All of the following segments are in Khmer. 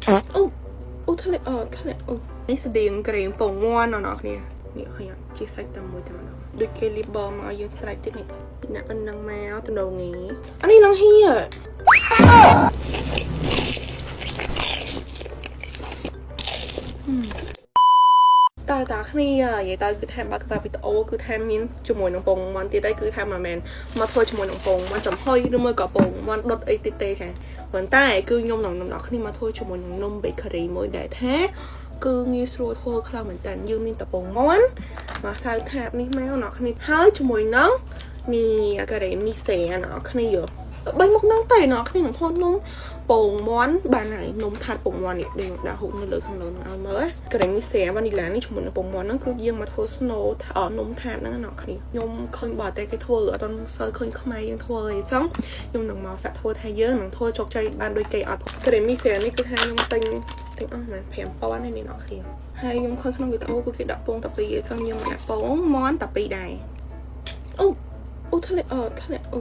អូធ្លាក់អូនេះស្តៀងក្រែមពងមាន់ណ៎គ្នានេះឃើញជាសាច់តែមួយតែម្ដងដូចគេលីបបមកឲ្យយើងស្រេចទៀតនេះអ្នកអិននឹងមកតំណងនេះអានេះឡើងហៀតាគ្នានិយាយទៅគឺថាបើក្បាលវីដេអូគឺថាមានជាមួយនឹងពងមាន់ទៀតហើយគឺថាមិនមែនមកធ្វើជាមួយនឹងពងមាន់ចំហុយឬមួយក៏ពងមាន់ដុតអីទៀតទេចាប៉ុន្តែគឺខ្ញុំនឹងអ្នកគ្នាមកធ្វើជាមួយនឹងនំ bakery មួយដែលថាគឺងាយស្រួលធ្វើខ្លាំងមែនតើយើងមានតពងមាន់មកសៅថាបនេះមកអ្នកគ្នាហើយជាមួយនឹងនេះការ៉េមីសេអ្នកគ្នាបីមុខហ្នឹងតែអ្នកគ្នានឹងធ្វើនំពងមាន់បានហើយនំថាត់ពងមាន់នេះដូចដាក់ហូបនៅលើខាងលើហ្នឹងឲ្យមើលការ៉េមីសេវ៉ានីឡានេះជាមួយនឹងពងមាន់ហ្នឹងគឺយើងមកធ្វើ snow នំថាត់ហ្នឹងអ្នកគ្នាខ្ញុំឃើញបើតែគេធ្វើអត់ទាន់សូវឃើញខ្មែរយើងធ្វើអីចឹងខ្ញុំនឹងមកសាក់ធ្វើថាយើងនឹងធ្វើជោគជ័យបានដូចគេអត់ការ៉េមីសេនេះគឺថាខ្ញុំទិញអស់មិន5000ឯនេះអ្នកគ្នាហើយខ្ញុំឃើញក្នុងវីដេអូគឺគេដាក់ពងតាពីអញ្ចឹងយើងដាក់ពងមាន់តាពីដែរអូធ្លាក់អូ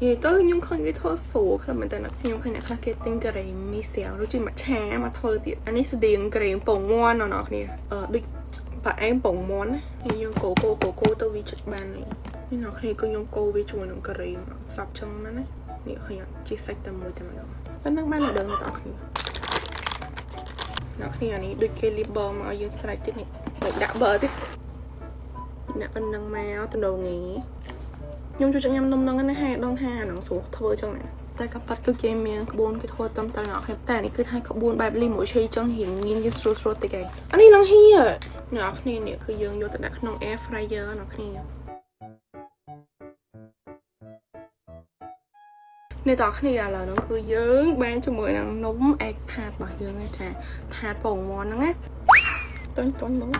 និយាយទៅខ្ញុំឃើញគេធ្វើស្រួលខ្លះមែនតើខ្ញុំឃើញអ្នកខ្លះគេទិញការ៉េមីសៀវដូចជាមកឆាមកធ្វើទៀតអានេះស្តៀងការ៉េពងមាន់ណ៎គ្នាដូចប៉ាអែមពងមាន់ណាយើងកូទៅវាចិត្តបាននេះអ្នកគ្នាគឺខ្ញុំកូវាជាមួយនឹងការ៉េសពចឹងណានេះឃើញជាសាច់តែមួយតែម្ដងប៉ុណ្ណឹងបានដល់អ្នកគ្នាអានេះដូចគេលីបបមកឲ្យយើងស្រេចទៀតនេះដូចដាក់ប៊ឺទៀតអ្នកអិននឹងមកតំណងនេះខ្ញុំជួយញ៉ាំនំហ្នឹងណាហេតុដងថាអាហ្នឹងស្រួលធ្វើចឹងណាតែក៏ប៉ាត់គឺគេមានក្បួនគេធ្វើតាមអ្នកគ្នាតែនេះគឺថាក្បួនបែបលីមួយឈីចឹងរៀងងាយស្រួលតិចឯងអានេះឡើងហៀអ្នកគ្នានេះគឺយើងយកទៅដាក់ក្នុង air fryer អ្នកគ្នានេះតោះគ្នាឥឡូវហ្នឹងគឺយើងបានជាមួយនឹងនំអែកថាតរបស់យើងហ្នឹងចាថាតពងមាន់ហ្នឹងណាតុញនោះ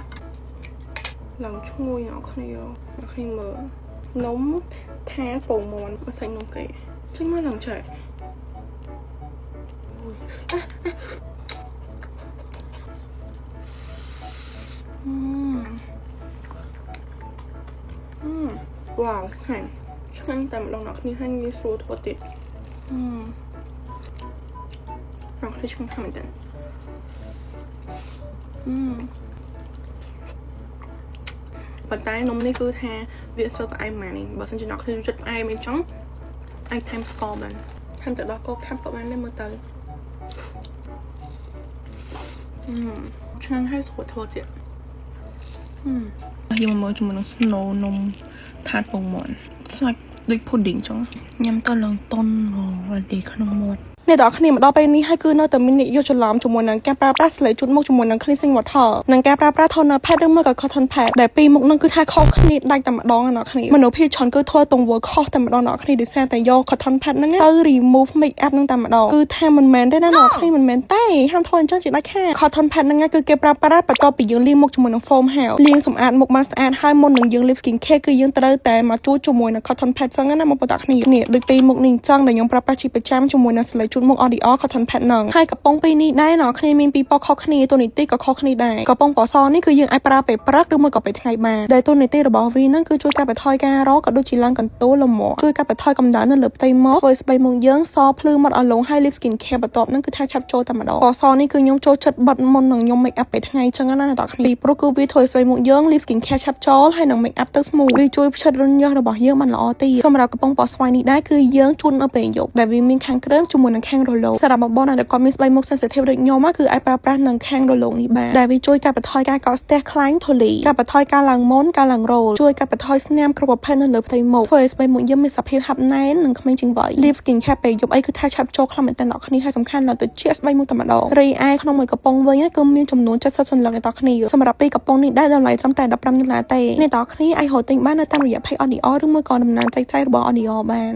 ឡើងឈ្ងុយអ្នកគ្នាមើលនំថាតពងមាន់សាច់នំគេចេញមកឡើងចែវ៉ាវឆ្ងាញ់តែម្ដងអ្នកគ្នាហើយងាយស្រួលធ្វើទៀតเราเคยชงทำเหมือนกันប៉ុន្តែនំនេះគឺថាវាស្រួលផ្អែមម៉ានេះបើសិនជាអ្នកខ្ញុំចិត្តផ្អែមអីចឹងអាចថែមស្ករបានថែមទៅដល់កូរខាប់ក៏បានដែរមើលទៅឆ្ងាញ់ហើយស្រួលធ្វើទៀតយើងមកជាមួយនឹង snow នំថាតពងមាន់សាច់ដូច pudding ចឹងញ៉ាំទៅឡើងតុនរ៉ាឌីក្នុងមាត់អ្នកទាំងគ្នាមកដល់ពេលនេះហើយគឺនៅតែមានអ្នកយកច្រឡំជាមួយនឹងការប្រើប្រាស់ស្លេកជូតមុខជាមួយនឹង cleansing water និងការប្រើប្រាស់ toner pad ឬមួយក៏ cotton pad ដែលពីរមុខនឹងគឺថាខុសគ្នាដាច់តែម្ដងអ្នកគ្នាមនុស្សភាគច្រើនគឺធ្វើទង្វើខុសតែម្ដងអ្នកគ្នាដោយសារតែយក cotton pad ហ្នឹងទៅ remove make up ហ្នឹងតែម្ដងគឺថាមិនមែនទេណាអ្នកគ្នាមិនមែនទេហាមធ្វើអញ្ចឹងជាដាច់ខាត cotton pad ហ្នឹងគឺគេប្រើប្រាស់បន្ទាប់ពីយើងលាងមុខជាមួយនឹង foam ហើយលាងសម្អាតមុខបានស្អាតហើយមុននឹងយើង lip skin care គឺយើងត្រូវតែមកជួសជាមួយនឹង cotton pad ចឹងណាមកបងប្អូនគ្នានេះដូចពីរមុខនេះអញ្ចឹងដែលខ្ញុំប្រើប្រាស់ជាប្រចាំជាមួយនឹងស្លេកជូតមុខ L'Oreal cotton pad ហ្នឹងហើយកំប៉ុងពីរនេះដែរអ្នកគ្នាមានពីរពណ៌ខុសគ្នាតួនាទីក៏ខុសគ្នាដែរកំប៉ុងពណ៌សនេះគឺយើងអាចប្រើពេលព្រឹកឬមួយក៏ពេលថ្ងៃបានដែលតួនាទីរបស់វាហ្នឹងគឺជួយកាត់បន្ថយការរក៏ដូចជាឡើងកន្ទោលលំមាត់ជួយកាត់បន្ថយកម្ដៅនៅលើផ្ទៃមុខធ្វើស្បែកមុខយើងសភ្លឺមាត់ឲ្យលងហើយ lip skin care បន្ទាប់ហ្នឹងគឺថាឆាប់ចូលតែម្ដងពណ៌សនេះគឺខ្ញុំចូលចិត្តបិទមុននឹងខ្ញុំ make up ពេលថ្ងៃចឹងណាអ្នកគ្នាពីព្រោះគឺវាធ្វើស្បែកមុខយើង lip skin care ឆាប់ចូលហើយនឹង make up ទៅ smooth វាជួយផ្ចិតរន្ធញើសរបស់យើងបានល្អទីសម្រាប់កំប៉ុងពណ៌ស្វាយនេះដែរគឺយើងជូននៅពេលយប់ដែលវាមានខាងគ្រឿងជាមួយនឹងខាងរលោងសម្រាប់បងដែលគាត់មានស្បែកមុខ sensitive ដូចខ្ញុំគឺអាចប្រើប្រាស់នឹងខាងរលោងនេះបានដែលវាជួយកាត់បន្ថយការកកស្ទះខ្លាញ់ធូលីកាត់បន្ថយការឡើងមុនការឡើងរោលជួយកាត់បន្ថយស្នាមគ្រប់ប្រភេទនៅលើផ្ទៃមុខធ្វើឲ្យស្បែកមុខយើងមានសភាពហាប់ណែននិងក្មេងជាងវ័យ lip skin care ពេលយប់អីគឺថាឆាប់ចូលខ្លាំងមែនតើអ្នកគ្នាហើយសំខាន់ដល់ទៅជាស្បែកមុខតែម្ដងរីឯក្នុងមួយកំប៉ុងវិញគឺមានចំនួន70សន្លឹកអ្នកគ្នាសម្រាប់ពីកំប៉ុងនេះដែរតម្លៃត្រឹមតែ$15ទេអ្នកគ្នាអាចរកទិញបាននៅតាមរយៈ page L'Oreal ឬមួយក៏ដំណើរចែកចាយរបស់ L'Oreal បាន